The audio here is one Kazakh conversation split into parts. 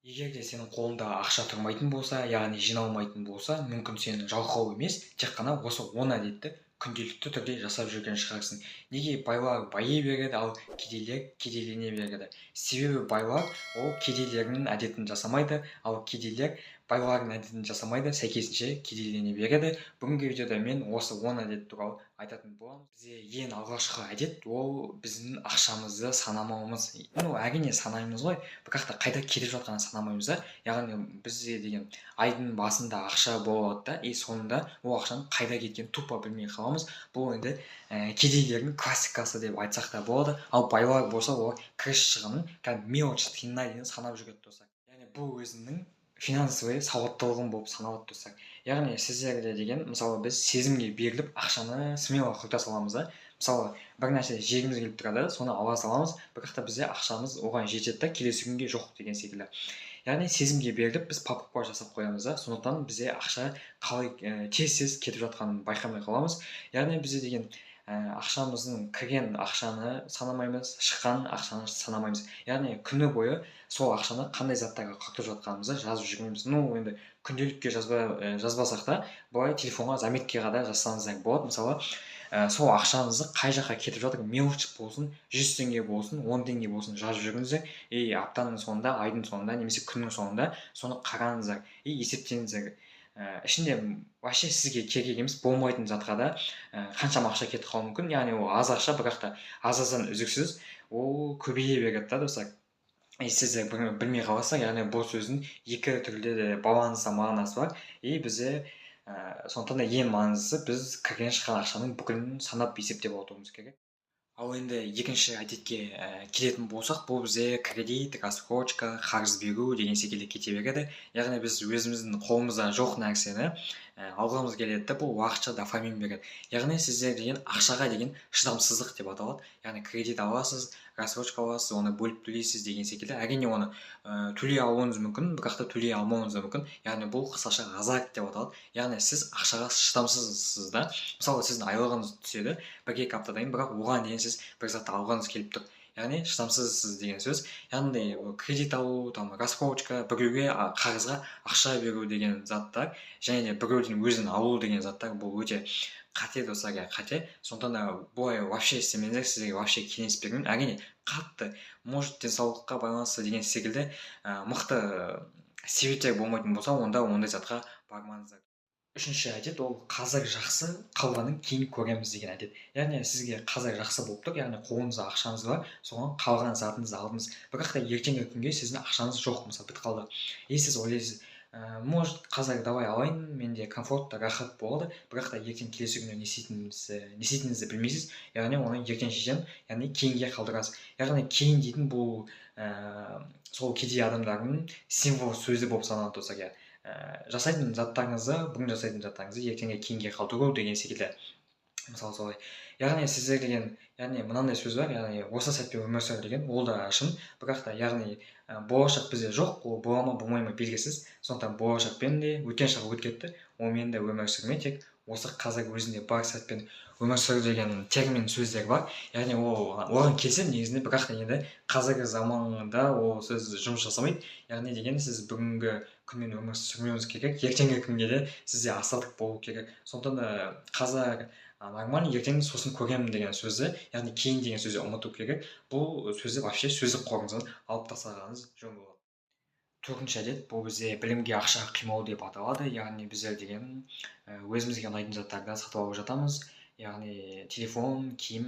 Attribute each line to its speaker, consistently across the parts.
Speaker 1: Егер де сенің қолыңда ақша тұрмайтын болса, яғни жиналмайтын болса, мүмкін сен жалқау емес, тек қана осы 10 әдетті күнделікті түрде жасап жүрген шығарсың. Неге байлар байи береді, ал кедейлер кедейлене береді? Себебі байлар ол кедейлердің әдетін жасамайды, ал кедейлер байлардың әдетін жасамайды, сәйкесінше кедейлене береді. Бүгінгі видеода мен осы 10 әдет туралы айтатын боламын. Бізде ең алғашқы әдет ол біздің ақшамызды санамауымыз. Әрине санаймыз ғой, бірақ та қайда кетіп жатқанын санамаймыз да. Яғни бізде деген айдың басында ақша болады да, и соңында ол ақшаның қайда кеткенін тупо білмей қаламыз. Бұл енді кедейлердің классикасы деп айтсақ та болады. Ал байлар болса, олар кіріс шығынын мелочь тиынына дейін санап жүреді достар. Яғни бұл өзінің финансовый сауаттылығым болып саналады достар. Яғни сіздерде деген, мысалы біз сезімге беріліп ақшаны смело құрта саламыз да. Мысалы бір нәрсе жегіміз келіп тұрады, соны ала саламыз, бірақ та бізде ақшамыз оған жетеді да, келесі күнге жоқ деген секілді. Яғни сезімге беріліп біз покупка жасап қоямыз да, сондықтан бізде ақша қалай тез кетіп жатқанын байқамай қаламыз. Яғни бізде деген ақшамыздың кірген ақшаны санамаймыз, шыққан ақшаны санамаймыз. Яғни күні бойы сол ақшаны қандай заттарға құртып жатқанымызды жазып жүрмейміз. Енді күнделікке жазбасақ та, былай телефонға заметкаға да жазсаңыздар болады. Мысалы, сол ақшаңызды қай жаққа кетіп жатыр, мелочь болсын, 100 теңге болсын, 10 теңге болсын жазып жүріңіздер. И аптаның соңында, айдың соңында немесе күннің соңында соны қараңыздар и есептеңіздер. Ішінде вообще сізге керек емес болмайтын затқа да қаншама ақша кетіп қалуы мүмкін. Яғни ол аз ақша, бірақ та аздан үзіксіз ол көбейе береді да достар. Сіздер білмей қаласыздар, яғни бұл сөздің екі түрлі де балансы мағынасы бар. И бізде сондықтан да ең маңыздысы біз кірген шыққан ақшаның бүкілін санап есептеп отыруымыз керек. Ал енді екінші әдетке келетін болсақ, бұл бізде кредит, рассрочка, қарыз беру деген секілді кете береді. Яғни біз өзіміздің қолымызда жоқ нәрсені алғымыз келеді де, бұл уақытша дофамин береді. Яғни сіздер деген ақшаға деген шыдамсыздық деп аталады. Яғни кредит аласыз, рассрочка аласыз, оны бөліп төлейсіз деген секілді. Әрине оны төлей алуыңыз мүмкін, бірақ та төлей алмауыңыз да мүмкін. Яғни бұл қысқаша азарт деп аталады. Яғни сіз ақшаға шыдамсызсыз да. Мысалы, сіздің айлығыңыз түседі 1-2 аптадан кейін, бірақ оған дейін сіз бір затты алғыңыз келіп тұр. Яғни шыдамсызсыз деген сөз. Яғни кредит алу, рассрочка, біреуге қарызға ақша беру деген заттар, және де біреуден өзін алу деген заттар, бұл өте қате достар, қате. Сондықтан да бұлай вообще істемеңіздер, сіздерге вообще кеңес бермеймін. Әрине қатты может денсаулыққа байланысты деген секілді мықты себептер болмайтын болса, онда ондай затқа бармаңыздар. Үшінші әдет ол қазір жақсы, қалғанын кейін көреміз деген әдет. Яғни сізге қазір жақсы болып тұр, яғни қолыңызда ақшаңыз бар, соған қалған затыңызды алдыңыз. Бірақ та ертеңгі күнге сіздің ақшаңыз жоқ, мысалы бітіп қалды. Сіз ойлайсыз, может қазір давай алайын, менде комфортты, рахат болады, бірақ та ертең келесі күні не істейтініңізді білмейсіз. Яғни оны ертең шешемін, яғни кейінге қалдырасыз. Яғни кейін дейтін бұл сол кедей адамдардың символ сөзі болып саналады достар. Жасайтын заттарыңызды, бүгін жасайтын заттарыңызды ертеңге кейінге қалдыру деген секілді. Мысалы солай. Яғни сіздер деген, яғни мынандай сөз бар, яғни осы сәтпен өмір сүр деген, ол да шын, бірақ та яғни болашақ бізде жоқ, ол бола ма болмай ма белгісіз. Сондықтан болашақпен де өткен шақ өтіп кетті, онымен де өмір сүрме, тек осы қазір өзінде бар сәтпен өмір сүр деген термин сөздер бар. Яғни оған келсем негізінде, бірақ та енді қазіргі заманда ол сөз жұмыс жасамайды. Яғни деген сіз бүгінгі күнмен өмір сүрмеуіңіз керек, ертеңгі күнге де сізде асылдық болу керек. Сондықтан да қазір нормально, ертең сосын көремін деген сөзді, яғни кейін деген сөзді ұмыту керек. Бұл сөзді вообще сөздік қорыңыздан алып тастағаныңыз жөн болады. Төртінші әдет бұл бізде білімге ақша қимау деп аталады. Яғни біздер деген өзімізге ұнайтын заттарды сатып алып жатамыз. Яғни телефон, киім,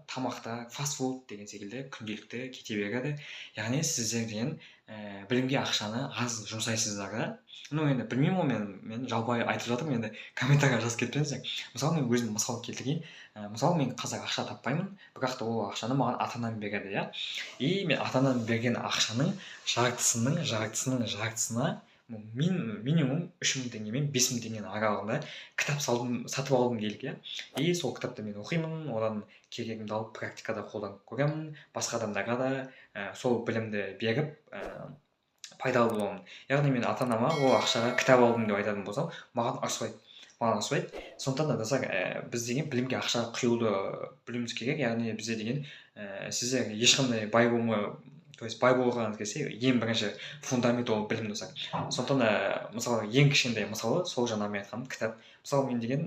Speaker 1: тамақтар, фастфуд деген секілді күнделікті кете береді. Яғни сіздер деген білімге ақшаны аз жұмсайсыздар да. Енді білмеймін ғой, мен жалпы айтып жатырмын, енді комментарийға жазып кетпеңіздер. Мысалы, мен өзім мысал келтірейін. Мысалы, мен қазір ақша таппаймын, бірақ та ол ақшаны маған ата-анам береді, иә. И мен ата-анам берген ақшаның жартысына минимум 3000 теңге мен 5000 теңгенің аралығында кітап сатып алдым делік, иә. И сол кітапты мен оқимын, одан керегімді алып практикада қолданып көремін, басқа адамдарға да сол білімді беріп пайдалы боламын. Яғни мен ата-анама ол ақшаға кітап алдым деп айтатын болсам, маған ұрыспайды. Сондықтан да достар, біз деген білімге ақша құюды білуіміз керек. Яғни бізде деген сіздер ешқандай бай болмай То есть бай болғыңыз келсе ең бірінші фундамент ол білім десек. Сондықтан мысалы ең кішкентай мысалы сол жаңа мен айтқаным кітап. Мысалы мен деген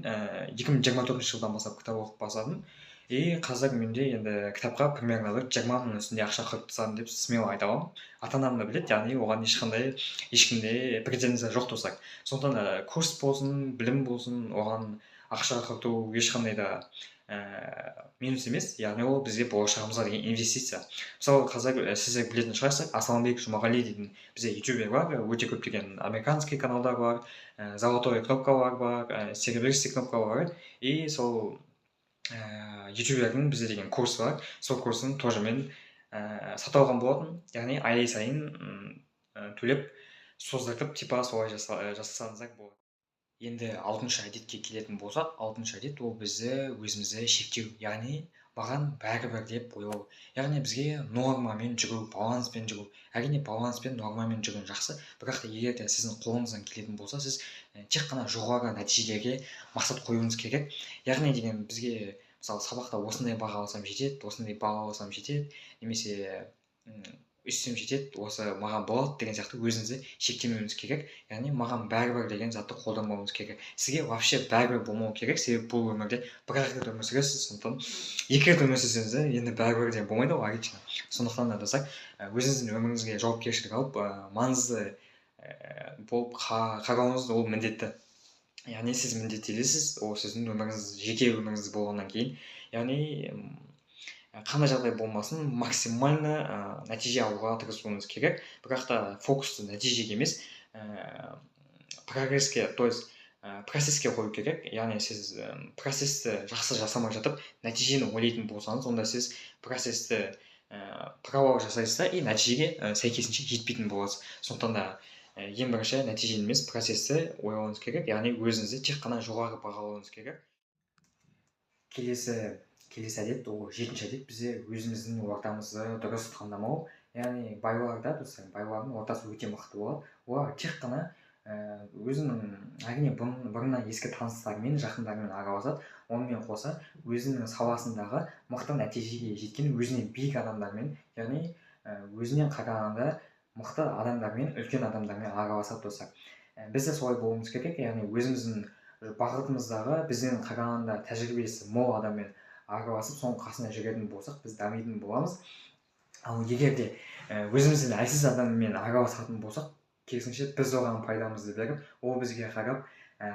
Speaker 1: 2024 жылдан бастап кітап оқып бастадым. И қазір менде енді кітапқа примерно бір 20 мың үстінде ақша құйып тастадым деп смело айта аламын. Ата анам да біледі, яғни оған ешкімде претензия жоқ десек. Сондықтан курс болсын, білім болсын, оған ақша құрту ешқандай да минус емес, яғни ол бізге болашағымызға деген инвестиция. Мысалы қазір сіздер білетін шығарсыздар, Асланбек Жұмағали дейтін бізде ютубер бар, өте көптеген американский каналдар бар, золотой кнопкалар бар, серебристый кнопкалар бар. И сол ютубердің бізде деген курсы бар. Сол курсын тоже мен сатып алған болатын, яғни ай сайын төлеп создыртып типа солай жасасаңыздар болады. Енді алтыншы әдетке келетін болсақ, алтыншы әдет ол бізді өзімізді шектеу, яғни маған бәрібір деп ойлау. Яғни бізге нормамен жүру, баланспен жүру. Әрине баланспен нормамен жүрген жақсы, бірақ та егер де сіздің қолыңыздан келетін болса, сіз тек қана жоғары нәтижеге мақсат қоюыңыз керек. Яғни деген бізге мысалы сабақта осындай баға алсам жетеді, осындай баға алсам жетеді, немесе үстем жетеді, осы маған болады деген сияқты өзіңізді шектемеуіңіз керек. Яғни маған бәрібір деген затты қолданбауыңыз керек. Сізге вообще бәрібір болмау керек, себебі бұл өмірде бір ақ рет өмір сүресіз, сондықтан екі рет өмір сүрсеңіз енді бәрібір деген болмайды ғой, логично. Сондықтан да десек, өзіңіздің өміріңізге жауапкершілік алып, маңызды болып қарауыңыз ол міндетті. Яғни сіз міндеттелесіз, ол сіздің өміріңіз, жеке өміріңіз болғаннан кейін. Яғни қандай жағдай болмасын, максимально нәтиже алуға тырысуыңыз керек. Бірақ та фокусты нәтижеге емес, прогресске, то есть процесске қою керек. Яғни сіз процессті жақсы жасамай жатып, нәтижені ойлайтын болсаңыз, онда сіз процессті провал жасайсыз да, и нәтижеге сәйкесінше жетпейтін боласыз. Сондықтан да ең бірінші нәтижені емес, процессті ойлауыңыз керек. Яғни өзіңізді тек қана жоғары бағалауыңыз керек. Келесі әдет, ол 7-ші әдет, бізде өзіміздің ортамызды дұрыс таңдамау. Яғни байларда, байлардың ортасы өте мықты болады. Олар тек қана өзінің, әрине бұрыннан ескі таныстарымен, жақындарымен араласады. Онымен қоса өзінің саласындағы мықты нәтижеге жеткен өзінен биік адамдармен, яғни өзінен қарағанда мықты адамдармен, үлкен адамдармен араласады достар. Біз де солай болуымыз керек, яғни өзіміздің бағытымыздағы бізден қарағанда тәжірибесі мол адаммен араласып, соның қасында жүретін болсақ, біз дамитын боламыз. Ал егер де өзіміздің әлсіз адаммен араласатын болсақ, керісінше біз оған пайдамызды беріп, ол бізге қарап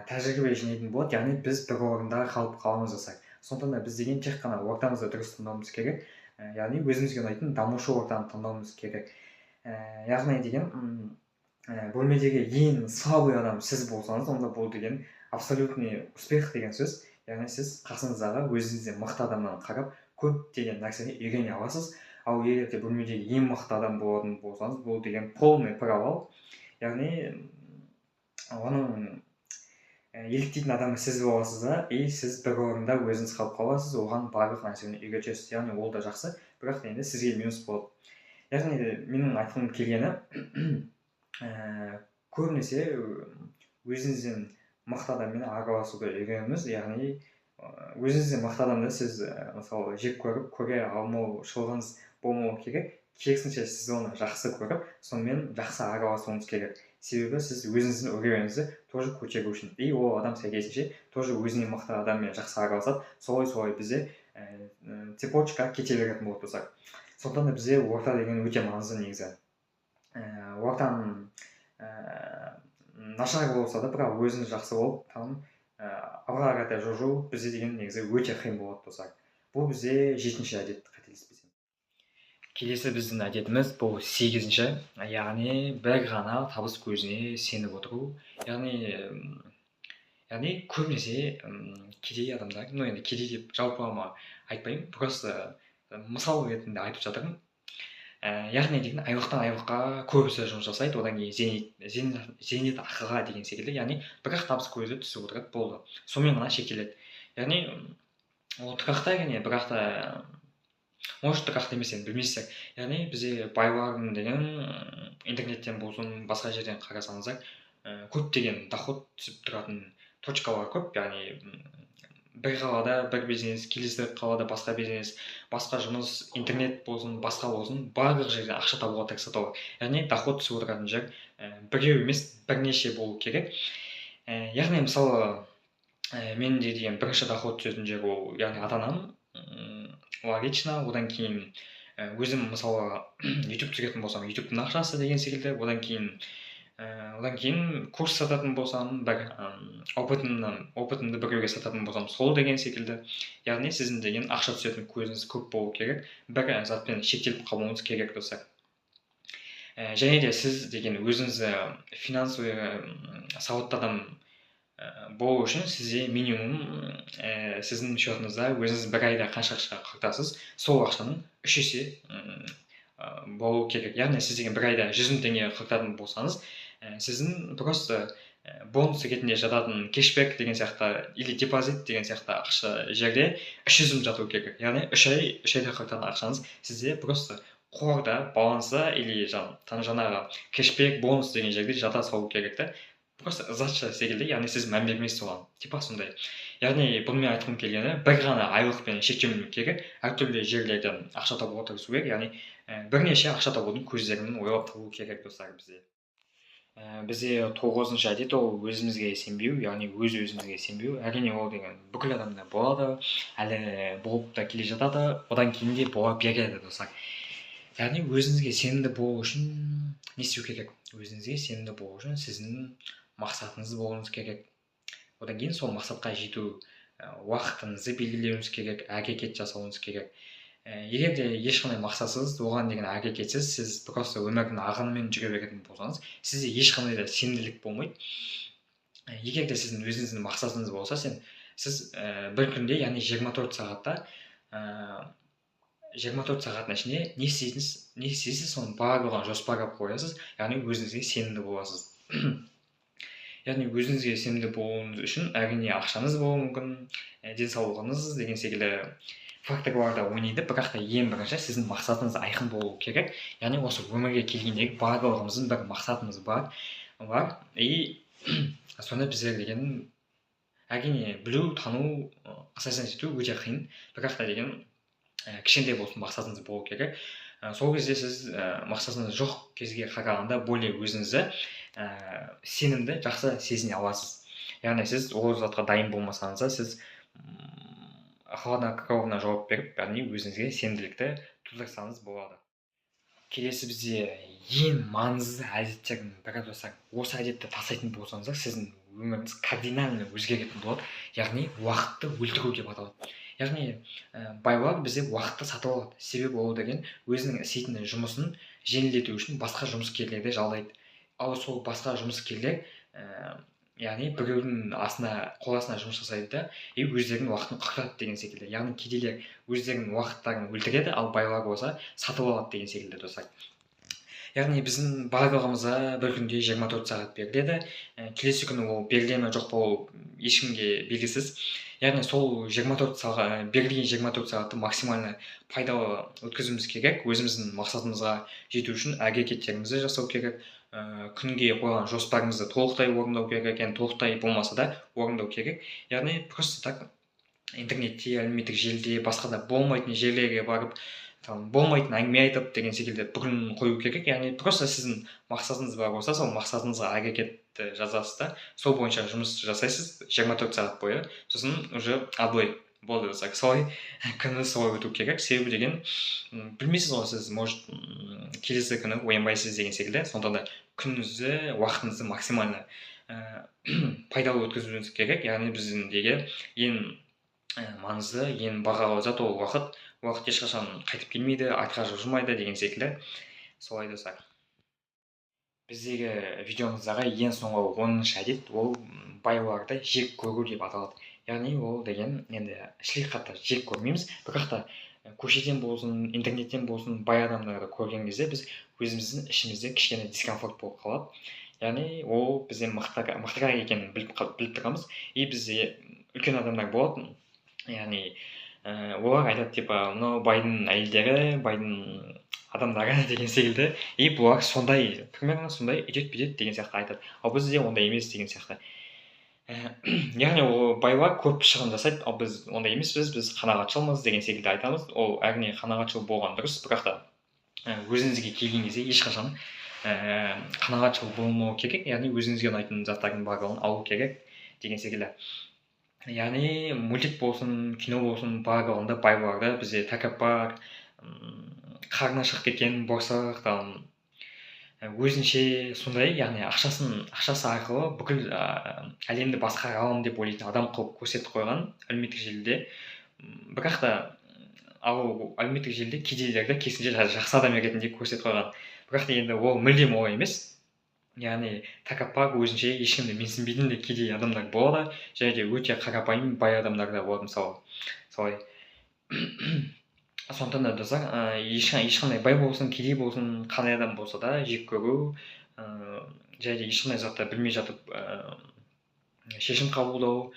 Speaker 1: тәжірибе жинайтын болады, яғни біз бір орында қалып қаламыз жасақ. Сондықтан да біз деген тек қана ортамызды дұрыс таңдауымыз керек, яғни өзімізге ұнайтын дамушы ортаны таңдауымыз керек. Яғни деген бөлмедегі ең слабый адам сіз болсаңыз, онда бұл деген абсолютный успех деген сөз. Яғни сіз қасыңыздағы өзіңізден мықты адамнан қарап көптеген нәрсені үйрене аласыз. Ал егер де бөлмедегі ең мықты адам болатын болсаңыз, бұл деген полный провал. Яғни оның еліктейтін адамы сіз боласыз да, и сіз бір орында өзіңіз қалып қаласыз, оған барлық нәрсені үйретесіз. Яғни ол да жақсы, бірақ енді сізге минус болады. Яғни менің айтқым келгені көбінесе өзіңізден мықты адаммен араласуды үйреніңіз. Яғни өзіңізден мықты адамды сіз мысалы жек көріп, көре алмаушылығыңыз болмауы керек. Керісінше сіз оны жақсы көріп, сонымен жақсы араласуыңыз керек. Себебі сіз өзіңіздің уровеніңізді тоже көтеру үшін. И ол адам сәйкесінше тоже өзіне мықты адаммен жақсы араласады. Солай бізде цепочка кете беретін болып тұрсақ. Сондықтан да бізде орта деген өте маңызды негізі. Ортаның нашар болса да, бірақ өзіңіз жақсы болып, алға қарата жылжу бізде деген негізі өте қиын болады достар. Бұл бізде 7-ші әдет, қателеспесем. Келесі біздің әдетіміз бұл 8-ші, яғни бір ғана табыс көзіне сеніп отыру. Яғни көбінесе кедей адамдар, енді кедей деп жалпылама айтпаймын, просто мысал ретінде айтып жатырмын. Яғни деген айлықтан айлыққа көбісі жұмыс жасайды, одан кейін зейнетақыға деген секілді, яғни бірақ табыс көзі түсіп отырады, болды. Сонымен ғана шектеледі. Яғни ол тұрақты әрине, бірақ та может тұрақты емес, енді білмейсіздер. Яғни бізде байлардың деген интернеттен болсын, басқа жерден қарасаңыздар, көптеген доход түсіп тұратын точкалар көп, яғни бір қалада бір бизнес, келесі қалада басқа бизнес, басқа жұмыс, интернет болсын, басқа болсын, барлық жерде ақша табуға тырысады олар. Яғни доход түсіп отыратын жер біреу емес, бірнеше болу керек. Яғни мысалы менің де деген бірінші доход түсетін жер ол, яғни ата-анам, логично, одан кейін өзім мысалы YouTube түсіретін болсам, YouTube'тың ақшасы деген секілді, одан кейін курс сататын болсам, бір опытымды біреуге сататын болсам, сол деген секілді. Яғни сіздің деген ақша түсетін көзіңіз көп болу керек, бір затпен шектеліп қалмауыңыз керек достар. Және де сіз деген өзіңізді финансовый сауатты адам болу үшін сізде минимум сіздің счетыңызда өзіңіз бір айда қанша ақша құртасыз, сол ақшаның 3 есе болу керек. Яғни сіз деген бір айда 100 000 теңге құртатын болсаңыз, сіздің просто бонус ретінде жататын кешбек деген сияқты или депозит деген сияқты ақша жерде 300 000 жату керек. Яғни 3 айда құртатын ақшаңыз сізде просто қорда, баланста или жаңағы кешбек, бонус деген жерде жата салу керек та. Просто затша секілді, яғни сіз мән бермейсіз оған. Типа сондай. Яғни бұнымен айтқым келгені, бір ғана айлықпен шектелмеу керек, әртүрлі жерлерден ақша табуға тырысу керек, яғни бірнеше ақша табудың көздерін ойлап табу керек достар бізде. Бізде 9-шы әдет ол өзімізге сенбеу, яғни өз-өзімізге сенбеу. Әрине ол деген бүкіл адамда болады, әлі болып та келе жатады, одан кейін де бола береді достар. Яғни өзіңізге сенімді болу үшін не істеу керек? Өзіңізге сенімді болу үшін сіздің мақсатыңыз болуыңыз керек. Одан кейін сол мақсатқа жету уақытыңызды белгілеуіңіз керек, әрекет жасауыңыз керек. Егер де ешқандай мақсатсыз, оған деген әрекетсіз, сіз просто өмірдің ағынымен жүре беретін болсаңыз, сізде ешқандай да сенімділік болмайды. Егер де сіздің өзіңіздің мақсатыңыз болса, сіз бір күнде, яғни 24 сағатта 24 сағаттың ішінде не істейсіз, соны барлығын жоспарлап қоясыз, яғни өзіңізге сенімді боласыз. Яғни өзіңізге сенімді болуыңыз үшін әрине ақшаңыз болуы мүмкін, денсаулығыңыз деген секілді факторлар да ойнайды, бірақ та ең бірінші сіздің мақсатыңыз айқын болу керек. Яғни осы өмірге келгендегі барлығымыздың бір мақсатымыз бар. И соны біздер деген әрине білу, тану, ассасин ету өте қиын, бірақ та деген кішкентай болсын мақсатыңыз болу керек. Сол кезде сіз мақсатыңыз жоқ кезге қарағанда более өзіңізді сенімді, жақсы сезіне аласыз. Яғни сіз ол затқа дайын болмасаңыз да, сіз хладнокровно жауап беріп, яғни өзіңізге сенімділікті тудырсаңыз болады. Келесі бізде ең маңызды әдеттердің бірі достар. Осы әдетті тастайтын болсаңыз, сіздің өміріңіз кардинально өзгеретін болады. Яғни уақытты өлтіру деп аталады. Яғни байлар бізде уақытты сатып алады. Себебі ол деген өзінің істейтін жұмысын жеңілдету үшін басқа жұмыскерлерді жалдайды. Ал сол басқа жұмыскерлер яғни біреудің қол астына жұмыс жасайды да, өздерінің уақытын құртады деген секілді. Яғни кедейлер өздерінің уақыттарын өлтіреді, ал байлар болса сатып алады деген секілді достар. Яғни біздің барлығымызға бір күнде 24 сағат беріледі. Келесі күні ол беріле ме жоқ па, ол ешкімге белгісіз. Яғни сол берілген 24 сағатты максимально пайдалы өткізуіміз керек. Өзіміздің мақсатымызға жету үшін әрекеттерімізді жасау керек. Күнге қойған жоспарымызды толықтай орындау керек, яғни толықтай болмаса да орындау керек. Яғни просто так интернетте, әлеуметтік желіде, басқа да болмайтын жерлерге барып, болмайтын әңгіме айтып деген секілді бүгін қою керек. Яғни просто сіздің мақсатыңыз бар болса, сол мақсатыңызға әрекетті жазасыз да, сол бойынша жұмыс жасайсыз 24 сағат бойы. Сосын уже аблай болды десек, солай күні солай өту керек. Себебі деген білмейсіз ғой, сіз может келесі күні оянбайсыз деген секілді. Сонда да күніңізді, уақытыңызды максимально пайдалы өткізуіңіз керек. Яғни біздегі ең маңызды, ең бағалы зат ол уақыт. Уақыт ешқашан қайтып келмейді, артқа жылжымайды деген секілді. Солай достар. Біздегі видеомыздағы ең соңғы 10-шы әдет ол байларды жек көру деп аталады. Яғни ол деген енді шілейқатты жек көрмейміз, бірақ та көшеден болсын, интернеттен болсын, бай адамдарды көрген кезде біз өзіміздің ішімізде кішкене дискомфорт болып қалады. Яғни ол бізден мықтырақ екенін біліп тұрамыз. И бізде үлкен адамдар болады, яғни олар айтады, типа, мынау байдың әйелдері, байдың адамдары деген секілді. И бұлар сондай, примерно сондай, үйтет-бүйтет деген сияқты айтады. Ал бізде ондай емес деген сияқты. яғни ол байлар көп шығын жасайды, ал біз ондай емеспіз, біз қанағатшылмыз деген секілді айтамыз. Ол әрине қанағатшыл болған дұрыс, бірақ та өзіңізге келген кезде ешқашан қанағатшыл болмау керек, яғни өзіңізге ұнайтын заттардың барлығын алу керек деген секілді. Яғни мультик болсын, кино болсын, барлығында байларды бізде тәкаппар, қарны шығып кеткен борсақ, өзінше сондай, яғни ақшасы арқылы бүкіл әлемді басқара аламын деп ойлайтын адам қылып көрсетіп қойған әлеуметтік желіде. Бірақ та ал әлеуметтік желіде кедейлерді керісінше жақсы адам ретінде көрсетіп қойған. Бірақ та енді ол мүлдем олай емес. Яғни тәкаппар, өзінше ешкімді менсінбейтін де кедей адамдар болады, және де өте қарапайым бай адамдар да болады, мысалы. Солай. Сондықтан да достар, ешқандай бай болсын, кедей болсын, қандай адам болса да жек көру, және де ешқандай затты білмей жатып шешім қабылдау,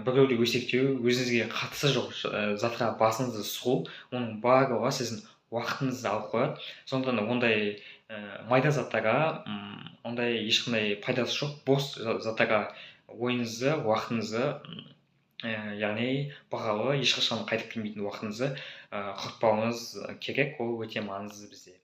Speaker 1: біреуді өсектеу, өзіңізге қатысы жоқ затқа басыңызды сұғу, оның барлығы сіздің уақытыңызды алып қояды. Сондықтан да ондай майда заттарға ондай ешқандай пайдасы жоқ, бос заттарға ойыңызды, уақытыңызды, яғни бағалы, ешқашан қайтып келмейтін уақытыңызды құртпауыңыз керек, ол өте маңызды бізде.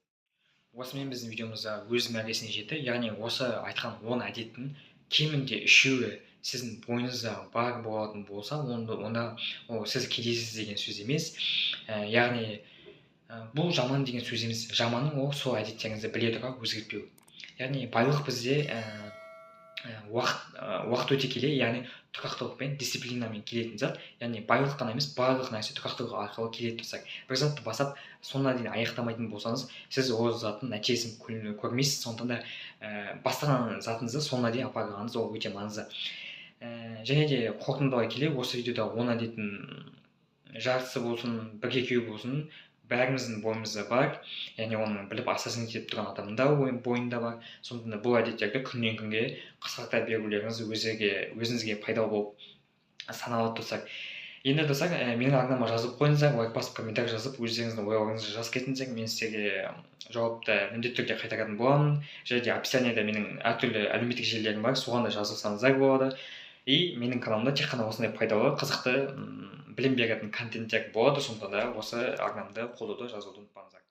Speaker 1: Осымен біздің видеомызда өз мәресіне жетті, яғни осы айтқан 10 әдеттің кемінде 3-еуі сіздің бойыңызда бар болатын болса, онда ол сіз кедейсіз деген сөз емес. Яғни бұл жаман деген сөз емес. Жаманы ол сол әдеттеріңізді біле тұра өзгертпеу. Яғни байлық бізде уақыт өте келе, яғни тұрақтылықпен, дисциплинамен келетін зат. Яғни байлық қана емес, барлық нәрсе тұрақтылық арқылы келеді достар. Бір затты бастап соңына дейін аяқтамайтын болсаңыз, сіз ол заттың нәтижесін көрмейсіз. Сондықтан да бастаған затыңызды соңына дейін апарғаныңыз ол өте маңызды. Және де қорытындылай келе, осы видеода 10 әдеттің жартысы болсын, 1-2 болсын, бәріміздің бойымызда бар, яғни оны біліп асасын етіп тұрған адамның да бойында бар. Сондықтан да бұл әдеттерді күннен күнге қысқарта берулеріңіз өзіңізге пайдалы болып саналады достар. Енді достар, менің арнама жазып қойыңыздар, лайк басып, комментарий жазып, өздеріңіздің ойларыңызды жазып кетіңіздер. Мен сіздерге жауапты міндетті түрде қайтаратын боламын. Және де описаниеда менің әртүрлі әлеуметтік желілерім бар, соған да жазылсаңыздар болады. И менің каналымда тек қана осындай пайдалы, қызықты білім беретін контенттер болады. Сондықтан да осы арнамды қолдауды жазуды ұмытпаңыздар.